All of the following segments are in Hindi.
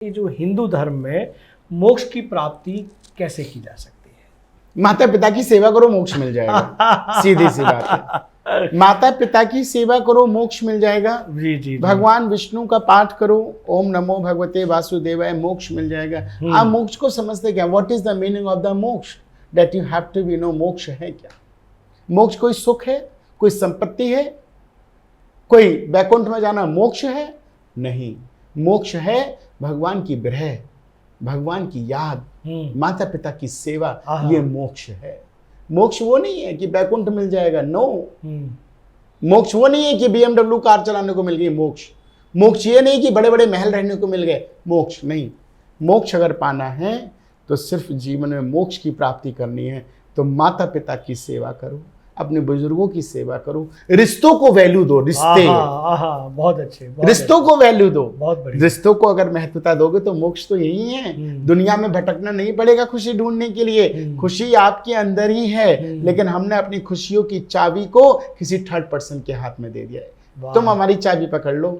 ये जो हिंदू धर्म में मोक्ष की प्राप्ति कैसे की जा सकती है? माता पिता की सेवा करो मोक्ष मिल जाएगा। सीधी सी बात है, माता पिता की सेवा करो मोक्ष मिल जाएगा। जी जी। भगवान विष्णु का पाठ करो, ओम नमो भगवते वासुदेवाय, मोक्ष मिल जाएगा। आप मोक्ष को समझते क्या? What is the meaning of the moksha? That you have to be know. मोक्ष है क्या? मोक्ष कोई सुख है, कोई संपत्ति है, कोई वैकुंठ में जाना मोक्ष है? नहीं, मोक्ष है भगवान की विरह, भगवान की याद, माता पिता की सेवा, ये मोक्ष है। मोक्ष वो नहीं है कि वैकुंठ मिल जाएगा, नो। मोक्ष वो नहीं है कि BMW कार चलाने को मिल गई, मोक्ष। मोक्ष ये नहीं कि बड़े बड़े महल रहने को मिल गए, मोक्ष नहीं। मोक्ष अगर पाना है तो सिर्फ जीवन में मोक्ष की प्राप्ति करनी है तो माता पिता की सेवा करो, अपने बुजुर्गों की सेवा करो, रिश्तों को वैल्यू दो। रिश्ते बहुत अच्छे, रिश्तों को वैल्यू दो। बहुत बढ़िया। रिश्तों को अगर महत्वता दोगे तो मोक्ष तो यही है। दुनिया में भटकना नहीं पड़ेगा खुशी ढूंढने के लिए, खुशी आपके अंदर ही है। लेकिन हमने अपनी खुशियों की चाबी को किसी थर्ड पर्सन के हाथ में दे दिया है। तुम हमारी चाबी पकड़ लो।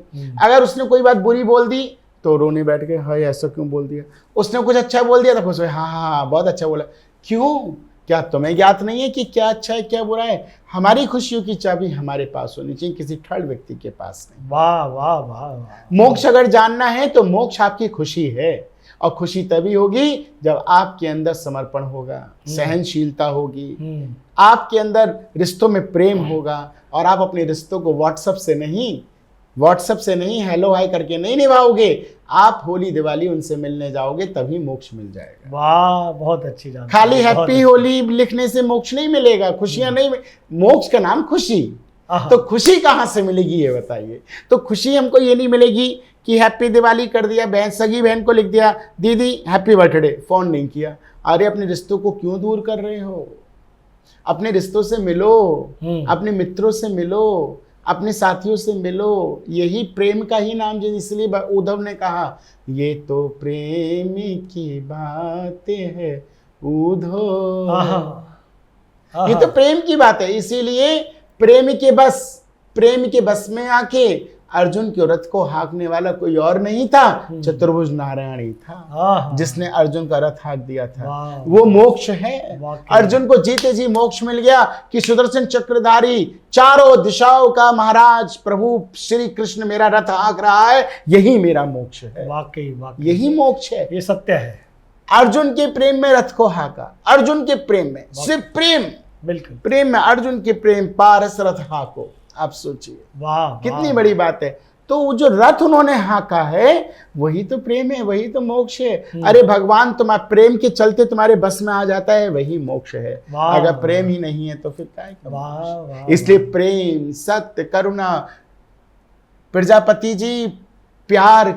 अगर उसने कोई बात बुरी बोल दी तो रोने बैठ गए, हाय ऐसा क्यों बोल दिया। उसने कुछ अच्छा बोल दिया तो खुश हुए, हाँ बहुत अच्छा बोला। क्यों? क्या तुम्हें ज्ञात नहीं है कि क्या अच्छा है क्या बुरा है? हमारी खुशियों की चाबी हमारे पास होनी चाहिए, किसी थर्ड व्यक्ति के पास नहीं। वाह वाह वाह। मोक्ष अगर जानना है तो मोक्ष आपकी खुशी है, और खुशी तभी होगी जब आपके अंदर समर्पण होगा, सहनशीलता होगी, आपके अंदर रिश्तों में प्रेम होगा, और आप अपने रिश्तों को व्हाट्सएप से नहीं हेलो हाय करके नहीं निभाओगे। आप होली दिवाली उनसे मिलने जाओगे तभी मोक्ष मिल जाएगा। वाह, बहुत अच्छी जानकारी। खाली हैप्पी होली लिखने से मोक्ष नहीं मिलेगा, खुशियां नहीं। मोक्ष का नाम खुशी, तो खुशी कहाँ से मिलेगी ये बताइए। तो खुशी हमको ये नहीं मिलेगी कि हैप्पी दिवाली कर दिया, बहन सगी बहन को लिख दिया दीदी हैप्पी बर्थडे, फोन नहीं किया। अरे अपने रिश्तों को क्यों दूर कर रहे हो? अपने रिश्तों से मिलो, अपने मित्रों से मिलो, अपने साथियों से मिलो। यही प्रेम का ही नाम, जो इसलिए उद्धव ने कहा ये तो प्रेम की बातें है उद्धव। ये तो प्रेम की बात है। इसीलिए प्रेम के बस में आके अर्जुन के रथ को हाँकने वाला कोई और नहीं था, चतुर्भुज नारायण ही था जिसने अर्जुन का रथ हाँक दिया था। वो मोक्ष है। अर्जुन को जीते जी मोक्ष मिल गया कि सुदर्शन चक्रधारी चारों दिशाओं का महाराज प्रभु श्री कृष्ण मेरा रथ हाँक रहा है, यही मेरा मोक्ष है। वाकई यही मोक्ष है, ये सत्य है। अर्जुन के प्रेम में रथ को हाँका, अर्जुन के प्रेम में, सिर्फ प्रेम, बिल्कुल प्रेम में अर्जुन के प्रेम पारस रथ हाँको। आप सोचिए वाह कितनी बड़ी बात है। तो वो जो रथ उन्होंने हाँका है वही तो प्रेम है, वही तो मोक्ष है। अरे भगवान तुम्हारे प्रेम के चलते तुम्हारे बस में आ जाता है, वही मोक्ष है। अगर प्रेम ही नहीं है तो फिर क्या है? इसलिए प्रेम, सत्य, करुणा। प्रजापति जी प्यार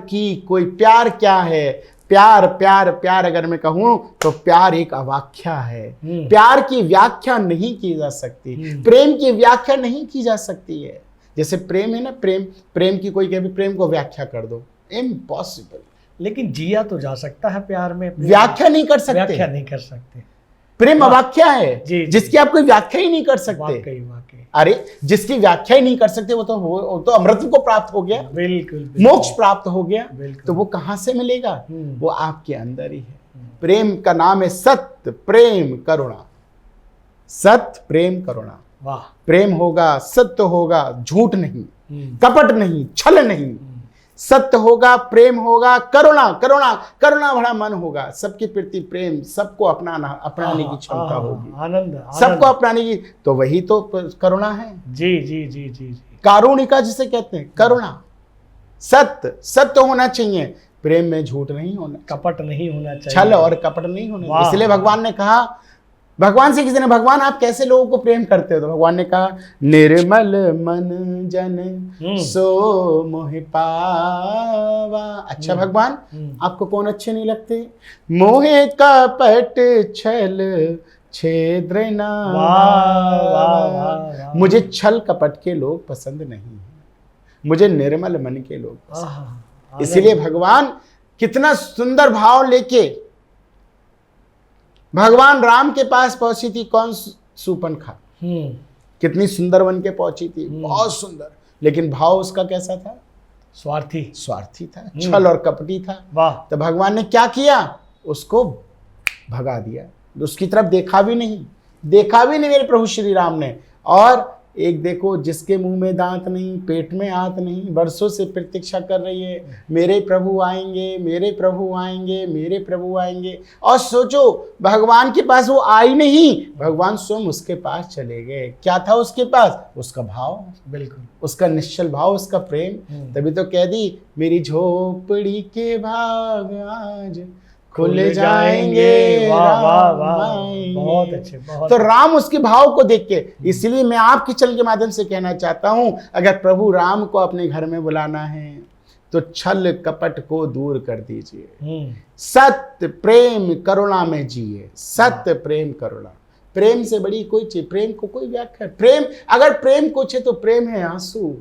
क्या है? प्यार अगर मैं कहूं तो प्यार एक अवाख्या है। प्यार की व्याख्या नहीं की जा सकती, प्रेम की व्याख्या नहीं की जा सकती है। जैसे प्रेम है ना, प्रेम की कोई कहे प्रेम को व्याख्या कर दो, इम्पॉसिबल। लेकिन जिया तो जा सकता है प्यार में, व्याख्या नहीं कर सकते। प्रेम अवाख्या है जिसकी आप कोई व्याख्या ही नहीं कर सकते। अरे जिसकी व्याख्या ही नहीं कर सकते वो तो अमृत को प्राप्त हो गया, बिल्कुल मोक्ष प्राप्त हो गया। तो वो कहां से मिलेगा? वो आपके अंदर ही है। प्रेम का नाम है सत्य, प्रेम, करुणा। सत्य, प्रेम, करुणा। वाह। प्रेम होगा, सत्य होगा, झूठ नहीं, कपट नहीं, छल नहीं। सत्य होगा, प्रेम होगा, करुणा भरा मन होगा, सबके प्रति प्रेम, सबको अपनाने की क्षमता होगी, आनंद, सबको अपनाने की। तो वही तो करुणा है। जी। कारुणिका जिसे कहते हैं, करुणा। सत्य होना चाहिए, प्रेम में झूठ नहीं होना, कपट नहीं होना चाहिए, छल और कपट नहीं होना। इसलिए भगवान ने कहा, भगवान से किसी ने, भगवान आप कैसे लोगों को प्रेम करते हो? तो भगवान ने कहा निर्मल मन जन सो मोहि पावा। अच्छा भगवान आपको कौन अच्छे नहीं लगते? मोहे कपट छल छेद्र ना। मुझे छल कपट के लोग पसंद नहीं है, मुझे निर्मल मन के लोग पसंद। इसलिए भगवान कितना सुंदर भाव लेके भगवान राम के पास पहुंची थी। कौन? सूर्पणखा। कितनी सुंदर बन के पहुंची थी, बहुत सुंदर। लेकिन भाव उसका कैसा था? स्वार्थी था, छल और कपटी था। वाह। तो भगवान ने क्या किया, उसको भगा दिया, उसकी तरफ देखा भी नहीं मेरे प्रभु श्री राम ने। और एक देखो, जिसके मुंह में दांत नहीं, पेट में हाथ नहीं, वर्षों से प्रतीक्षा कर रही है, मेरे प्रभु आएंगे, मेरे प्रभु आएंगे, मेरे प्रभु आएंगे। और सोचो, भगवान के पास वो आई नहीं, भगवान स्वयं उसके पास चले गए। क्या था उसके पास? उसका भाव, बिल्कुल, उसका निश्चल भाव, उसका प्रेम। तभी तो कह दी, मेरी झोपड़ी के भाग आज खुल जाएंगे, वाह वाह राम वाह, आएंगे। बहुत अच्छे, बहुत तो राम उसके भाव को देख के, इसलिए मैं आपके चल के माध्यम से कहना चाहता हूं, अगर प्रभु राम को अपने घर में बुलाना है तो छल कपट को दूर कर दीजिए, सत्य प्रेम करुणा में जिए। सत्य प्रेम करुणा, प्रेम से बड़ी कोई चीज, प्रेम को कोई व्याख्या, प्रेम अगर प्रेम कुछ है तो प्रेम है आंसू।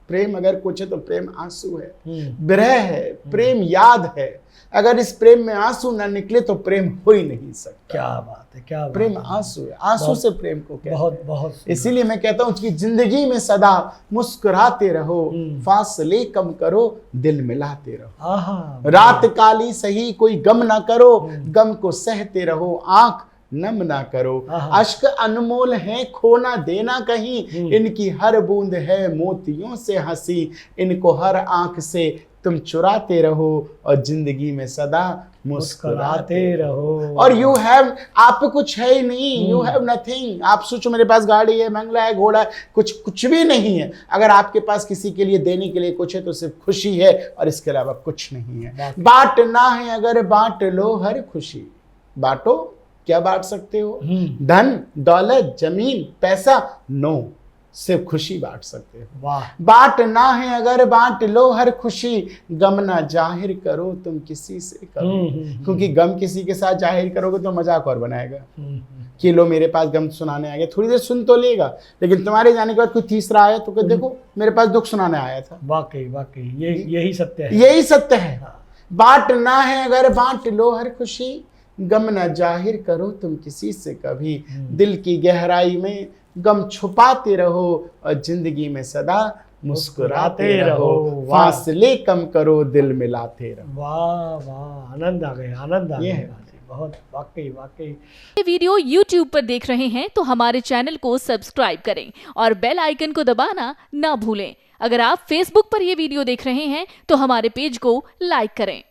प्रेम अगर कुछ है तो प्रेम आंसू है, विरह है, प्रेम याद है। अगर इस प्रेम में आंसू ना निकले तो प्रेम हो ही नहीं सकता। क्या बात है, क्या बात प्रेम है। आंसू है, आंसू से प्रेम को कहते बहुत हैं। बहुत इसीलिए मैं कहता हूं कि जिंदगी में सदा मुस्कुराते रहो, फासले कम करो, दिल मिलाते रहो। रात काली सही कोई गम ना करो, गम को सहते रहो, आंख नम ना करो। अश्क अनमोल है, खोना देना कहीं, इनकी हर बूंद है मोतियों से हंसी, इनको हर आंख से तुम चुराते रहो और जिंदगी में सदा मुस्कुराते रहो। और यू हैव, आप पे कुछ है ही नहीं, यू हैव नथिंग। आप सोचो मेरे पास गाड़ी है, बंगला है, घोड़ा है, कुछ भी नहीं है। अगर आपके पास किसी के लिए देने के लिए कुछ है तो सिर्फ खुशी है, और इसके अलावा कुछ नहीं है। बांटना है अगर बांट लो हर खुशी, बांटो, क्या बांट सकते हो? धन दौलत जमीन पैसा, नो, सिर्फ खुशी बांट सकते हो। वाह। बांटना है अगर बांट लो हर खुशी, गम ना जाहिर करो तुम किसी से कभी, क्योंकि गम किसी के साथ जाहिर करोगे तो मजाक और बनाएगा कि लो मेरे पास गम सुनाने आ गया, थोड़ी देर सुन तो लेगा, लेकिन तुम्हारे जाने के बाद कोई तीसरा आया तो देखो मेरे पास दुख सुनाने आया था। वाकई वाकई यही सत्य है, यही सत्य है। बांटना है अगर बांट लो हर खुशी, गम ना जाहिर करो तुम किसी से कभी, दिल की गहराई में गम छुपाते रहो और जिंदगी में सदा मुस्कुराते रहो, फासले कम करो, दिल मिलाते रहो। वाह वाह, आनंद आ गया, आनंद आ गया। बहुत वाकई वाकई। ये वीडियो YouTube पर देख रहे हैं तो हमारे चैनल को सब्सक्राइब करें और बेल आइकन को दबाना ना भूलें। अगर आप Facebook पर ये वीडियो देख रहे हैं तो हमारे पेज को लाइक करें।